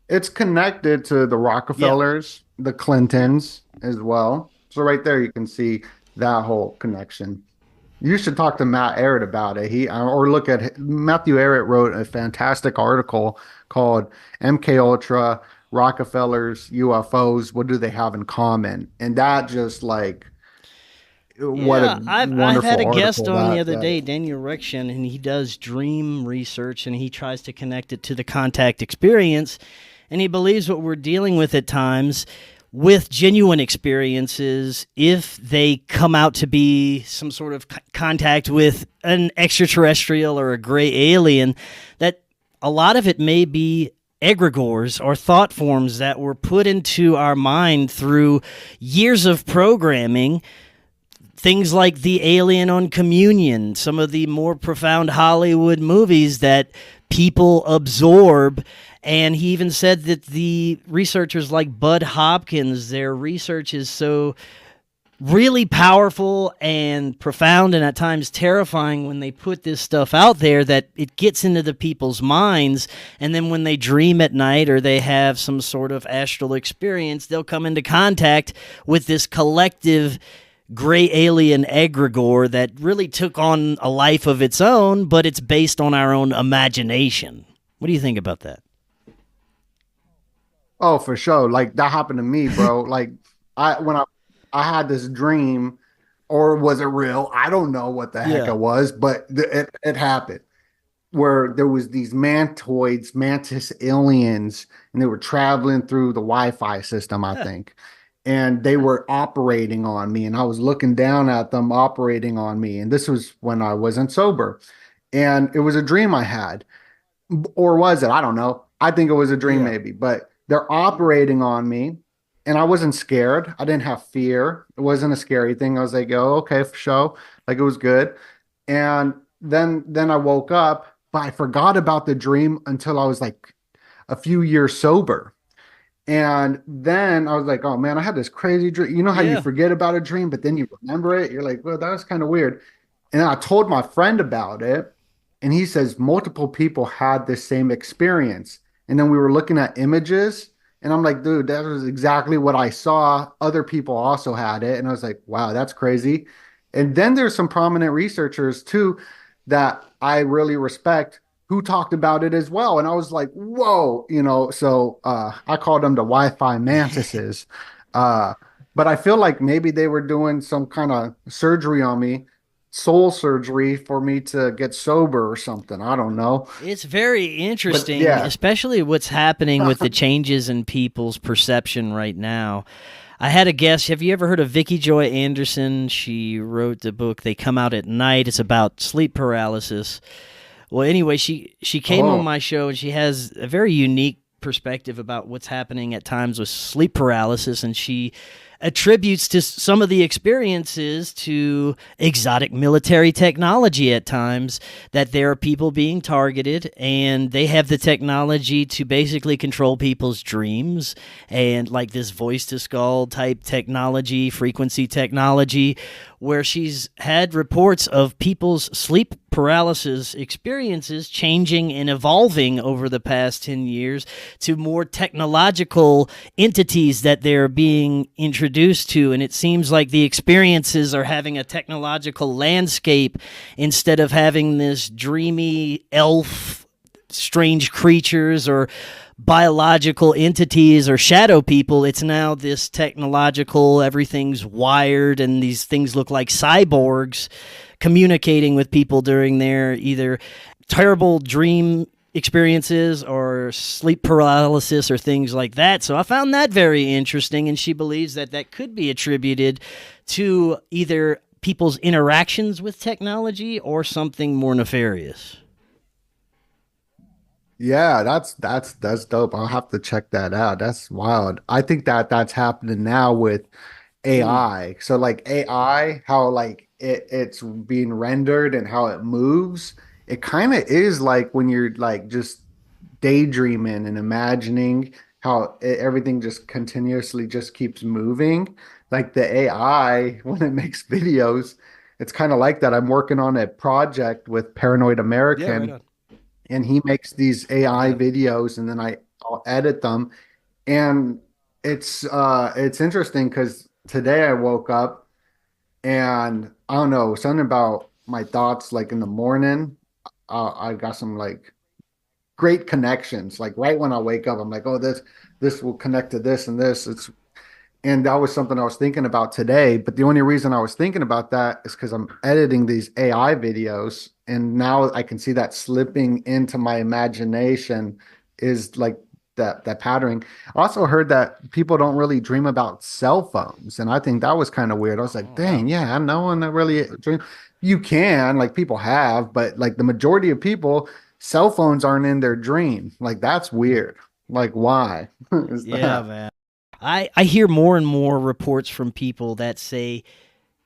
it's connected to the Rockefellers, the Clintons as well. So right there, you can see that whole connection. You should talk to Matt Ehret about it. Or look at Matthew Ehret wrote a fantastic article called MK Ultra, Rockefellers, UFOs. What do they have in common? And that just like. I've had a guest on the other day, Daniel Rekshin, and he does dream research, and he tries to connect it to the contact experience, and he believes what we're dealing with at times with genuine experiences, if they come out to be some sort of contact with an extraterrestrial or a gray alien, that a lot of it may be egregores or thought forms that were put into our mind through years of programming. Things like The Alien on Communion, some of the more profound Hollywood movies that people absorb. And he even said that the researchers like Bud Hopkins, their research is so really powerful and profound and at times terrifying when they put this stuff out there, that it gets into the people's minds. And then when they dream at night or they have some sort of astral experience, they'll come into contact with this collective gray alien egregore that really took on a life of its own, but it's based on our own imagination. What do you think about that? Oh, for sure. Like that happened to me, bro. Like when I had this dream, or was it real? I don't know what the heck it was, but it happened, where there was these mantis aliens, and they were traveling through the Wi-Fi system, I think. and they were operating on me, and I was looking down at them operating on me. And this was when I wasn't sober. And it was a dream I had. Or was it? I don't know. I think it was a dream Yeah. maybe, but they're operating on me and I wasn't scared. I didn't have fear. It wasn't a scary thing. I was like, oh, okay, for sure. Like it was good. And then I woke up, but I forgot about the dream until I was like a few years sober. And then I was like, oh man, I had this crazy dream. You know how you Yeah. forget about a dream, but then you remember it? You're like, well, that was kind of weird. And I told my friend about it, and he says multiple people had this same experience. And then we were looking at images, and I'm like, dude, that was exactly what I saw. Other people also had it. And I was like, wow, that's crazy. And then there's some prominent researchers too that I really respect who talked about it as well. And I was like, whoa, so I called them the Wi-Fi mantises. Uh, but I feel like maybe they were doing some kind of surgery on me, soul surgery for me to get sober or something. I don't know. It's very But interesting, yeah. especially what's happening with the changes in people's perception right now. I had a guest. Have you ever heard of Vicky Joy Anderson? She wrote the book They Come Out at Night. It's about sleep paralysis. Well, anyway, she came on Oh, my show and she has a very unique perspective about what's happening at times with sleep paralysis, and she attributes to some of the experiences to exotic military technology at times, that there are people being targeted and they have the technology to basically control people's dreams, and like this voice to skull type technology, frequency technology, where she's had reports of people's sleep paralysis experiences changing and evolving over the past 10 years to more technological entities that they're being introduced to. And it seems like the experiences are having a technological landscape instead of having this dreamy elf, strange creatures, or biological entities or shadow people. It's now this technological, everything's wired, and these things look like cyborgs communicating with people during their either terrible dream experiences or sleep paralysis or things like that. So I found that very interesting, and she believes that that could be attributed to either people's interactions with technology or something more nefarious. yeah, that's dope. I'll have to check that out. That's wild. I think that that's happening now with Hmm. AI. So like AI, how like it's being rendered and how it moves, it kind of is like when you're like just daydreaming and imagining how everything just continuously just keeps moving. Like the AI, when it makes videos, it's kind of like that. I'm working on a project with Paranoid Yeah, right American, on. and he makes these AI Yeah. videos, and then I'll edit them. And it's interesting because today I woke up and I don't know, something about my thoughts like in the morning. I got some like great connections. Like right when I wake up, I'm like, oh, this will connect to this and this. And that was something I was thinking about today. But the only reason I was thinking about that is because I'm editing these AI videos, and now I can see that slipping into my imagination is like that patterning. I also heard that people don't really dream about cell phones, and I think that was kind of weird. I was like, Oh, wow. dang, yeah, no one that really dream. You can, like people have, but like the majority of people, cell phones aren't in their dream. Like that's weird. Like why is Yeah, that? man. I hear more and more reports from people that say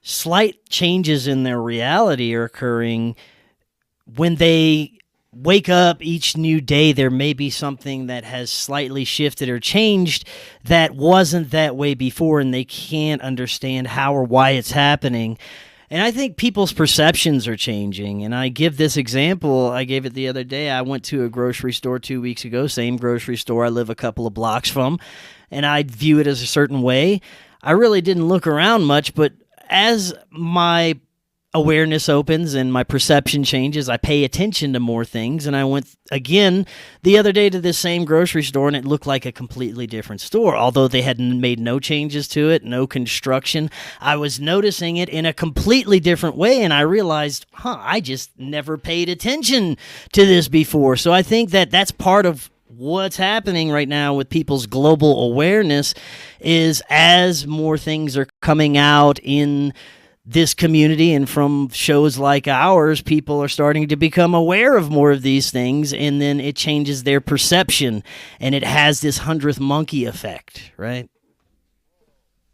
slight changes in their reality are occurring when they wake up each new day. There may be something that has slightly shifted or changed that wasn't that way before, and they can't understand how or why it's happening. And I think people's perceptions are changing. And I give this example. I gave it the other day. I went to a grocery store 2 weeks ago, same grocery store I live a couple of blocks from, and I view it as a certain way. I really didn't look around much, but as my awareness opens and my perception changes, I pay attention to more things. And I went again the other day to this same grocery store, and it looked like a completely different store. Although they had made no changes to it, no construction, I was noticing it in a completely different way. And I realized, I just never paid attention to this before. So I think that that's part of what's happening right now with people's global awareness is as more things are coming out in this community and from shows like ours, people are starting to become aware of more of these things, and then it changes their perception, and it has this 100th monkey effect, right?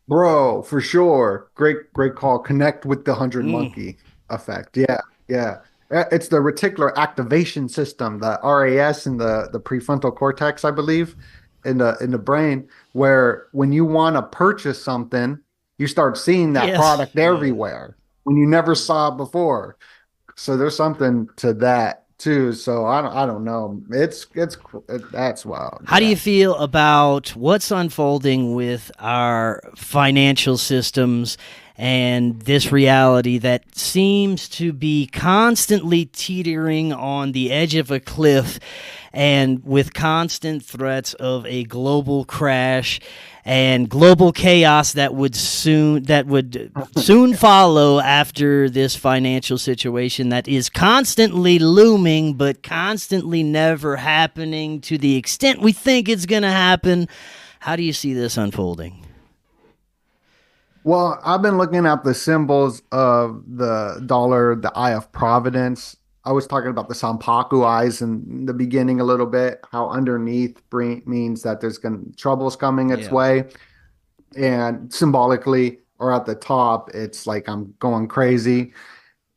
Bro, for sure. Great call. Connect with the 100 monkey effect. Yeah, yeah. It's the reticular activation system, the RAS in the prefrontal cortex, I believe, in the brain, where when you want to purchase something, you start seeing that Yes. product everywhere when you never saw it before. So there's something to that too. So I don't know. That's wild. How do Yeah. you feel about what's unfolding with our financial systems and this reality that seems to be constantly teetering on the edge of a cliff, and with constant threats of a global crash and global chaos that would soon follow after this financial situation that is constantly looming but constantly never happening to the extent we think it's going to happen? How do you see this unfolding? Well, I've been looking at the symbols of the dollar, the Eye of Providence. I was talking about the Sampaku eyes in the beginning a little bit, how underneath means that there's troubles coming its Yeah. way. And symbolically, or at the top, it's like I'm going crazy.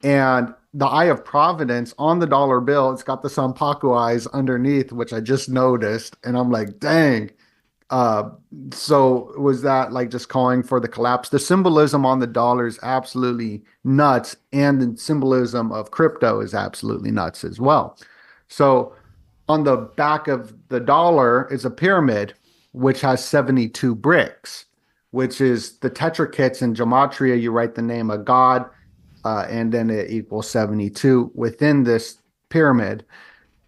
And the Eye of Providence on the dollar bill, it's got the Sampaku eyes underneath, which I just noticed. And I'm like, dang. Uh, so was that like just calling for the collapse? The symbolism on the dollar is absolutely nuts, and the symbolism of crypto is absolutely nuts as well. So on the back of the dollar is a pyramid, which has 72 bricks, which is the tetrakhits in gematria. You write the name of God, and then it equals 72 within this pyramid.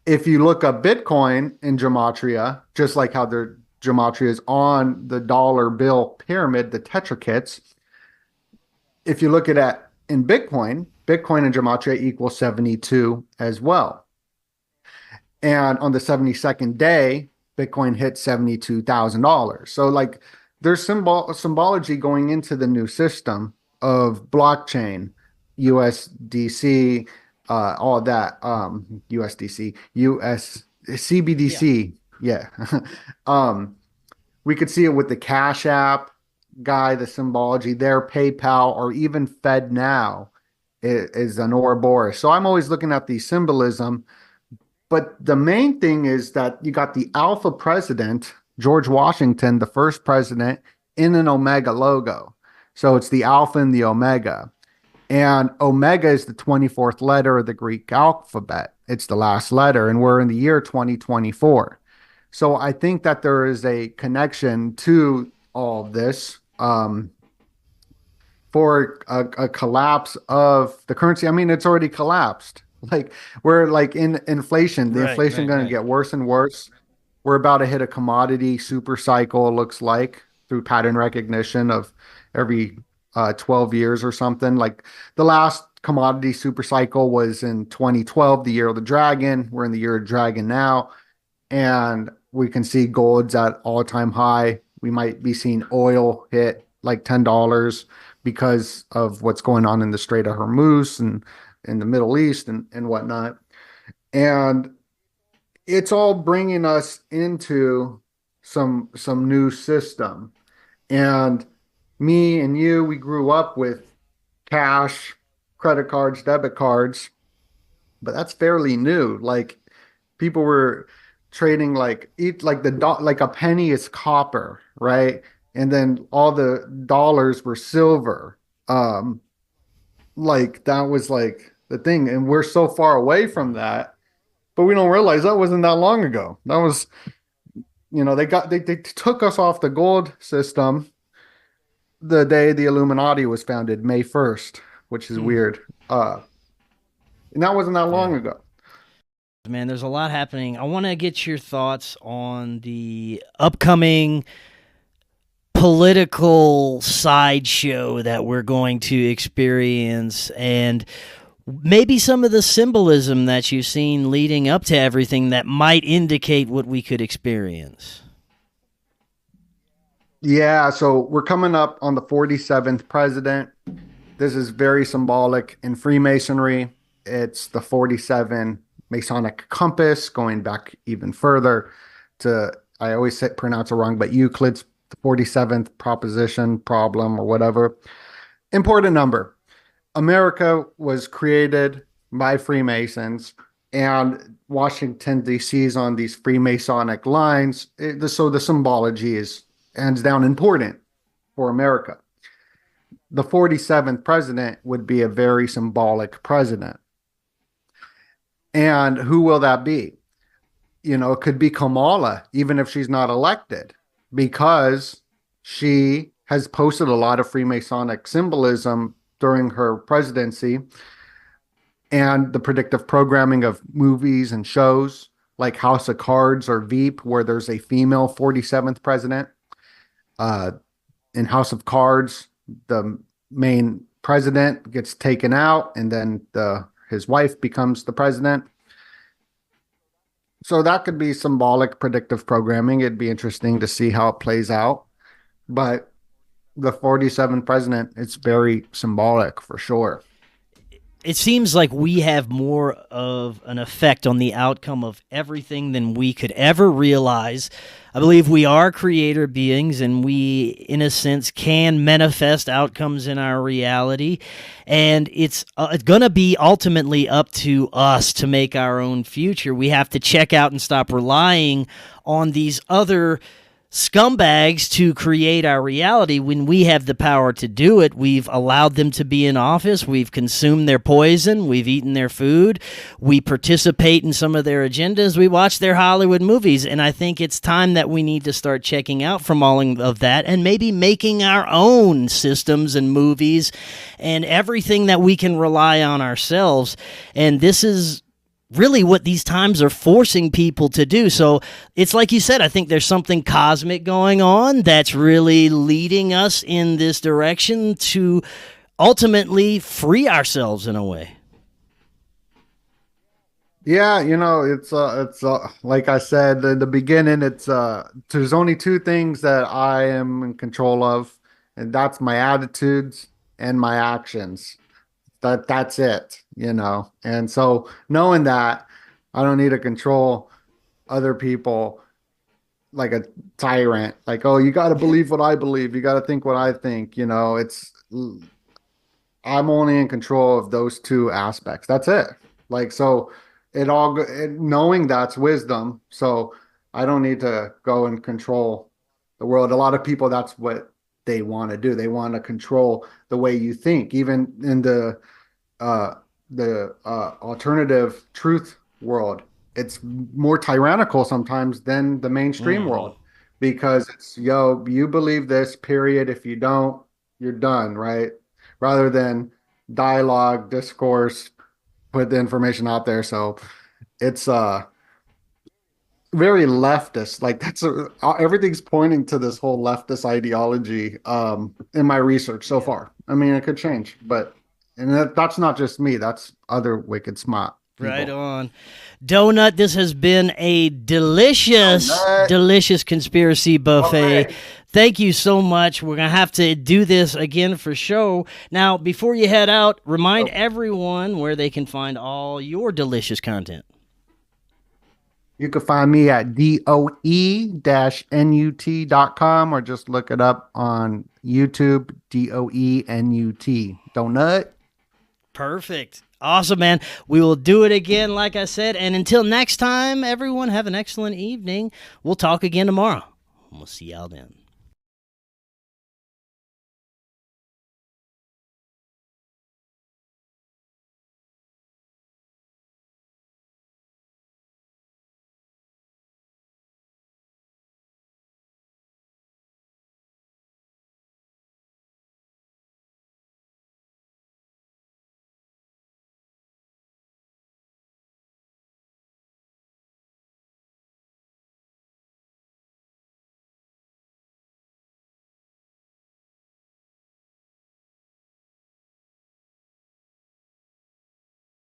If you look up Bitcoin in gematria, just like how their gematria is on the dollar bill pyramid, the tetrakhits, if you look at that in Bitcoin, Bitcoin and gematria equals 72 as well. And on the 72nd day, Bitcoin hit $72,000. So like there's symbology going into the new system of blockchain, USDC, all of that, USDC, Yeah. CBDC. Yeah. We could see it with the Cash App guy, the symbology there, PayPal, or even FedNow is an Ouroboros. So I'm always looking at the symbolism. But the main thing is that you got the Alpha president, George Washington, the first president, in an Omega logo. So it's the Alpha and the Omega. And Omega is the 24th letter of the Greek alphabet. It's the last letter, and we're in the year 2024. So I think that there is a connection to all of this, for a collapse of the currency. I mean, it's already collapsed. Like we're like in inflation. The inflation going to get worse and worse. We're about to hit a commodity super cycle, it looks like, through pattern recognition of every 12 years or something. Like the last commodity super cycle was in 2012, the year of the dragon. We're in the year of dragon now. And we can see gold's at all-time high. We might be seeing oil hit like $10 because of what's going on in the Strait of Hormuz and in the Middle East and whatnot. And it's all bringing us into some new system. And me and you, we grew up with cash, credit cards, debit cards, but that's fairly new. Like people were trading like a penny is copper, right? And then all the dollars were silver. Like that was like the thing, and we're so far away from that, but we don't realize that wasn't that long ago. That was, they took us off the gold system the day the Illuminati was founded, May 1st, which is weird. And that wasn't that long ago. Man, there's a lot happening. I want to get your thoughts on the upcoming political sideshow that we're going to experience, and maybe some of the symbolism that you've seen leading up to everything that might indicate what we could experience. Yeah, so we're coming up on the 47th president. This is very symbolic in Freemasonry. It's the 47 Masonic compass, going back even further to, I always pronounce it wrong, but Euclid's 47th proposition, problem, or whatever. Important number. America was created by Freemasons, and Washington, D.C. is on these Freemasonic lines. So the symbology is hands down important for America. The 47th president would be a very symbolic president. And who will that be? You know, it could be Kamala, even if she's not elected, because she has posted a lot of Freemasonic symbolism during her presidency, and the predictive programming of movies and shows like House of Cards or Veep, where there's a female 47th president. In House of Cards, the main president gets taken out, and then his wife becomes the president. So that could be symbolic predictive programming. It'd be interesting to see how it plays out. But the 47th president, it's very symbolic for sure. It seems like we have more of an effect on the outcome of everything than we could ever realize. I believe we are creator beings, and we, in a sense, can manifest outcomes in our reality. And it's going to be ultimately up to us to make our own future. We have to check out and stop relying on these other scumbags to create our reality when we have the power to do it. We've allowed them to be in office. We've consumed their poison. We've eaten their food. We participate in some of their agendas. We watch their Hollywood movies. And I think it's time that we need to start checking out from all of that and maybe making our own systems and movies and everything that we can rely on ourselves. And this is really what these times are forcing people to do. So it's like you said, I think there's something cosmic going on that's really leading us in this direction to ultimately free ourselves in a way. Yeah, you know, it's like I said in the beginning, there's only two things that I am in control of, and that's my attitudes and my actions. That's it, you know. And so knowing that, I don't need to control other people like a tyrant. Like, oh, you got to believe what I believe. You got to think what I think. You know, I'm only in control of those two aspects. That's it. Like, so knowing that's wisdom. So I don't need to go and control the world. A lot of people, that's what they want to do. They want to control the way you think, even in the alternative truth world. It's more tyrannical sometimes than the mainstream world, because it's, you believe this, period. If you don't, you're done, right? Rather than dialogue, discourse, put the information out there. So it's very leftist. Like everything's pointing to this whole leftist ideology in my research so far. I mean, it could change, but that's not just me. That's other wicked smart people. Right on. Doenut, this has been a delicious conspiracy buffet. Okay. Thank you so much. We're going to have to do this again for show. Now, before you head out, remind everyone where they can find all your delicious content. You can find me at doe-nut.com, or just look it up on YouTube, DOENUT. Doenut. Perfect. Awesome, man. We will do it again, like I said. And until next time, everyone, have an excellent evening. We'll talk again tomorrow. We'll see y'all then.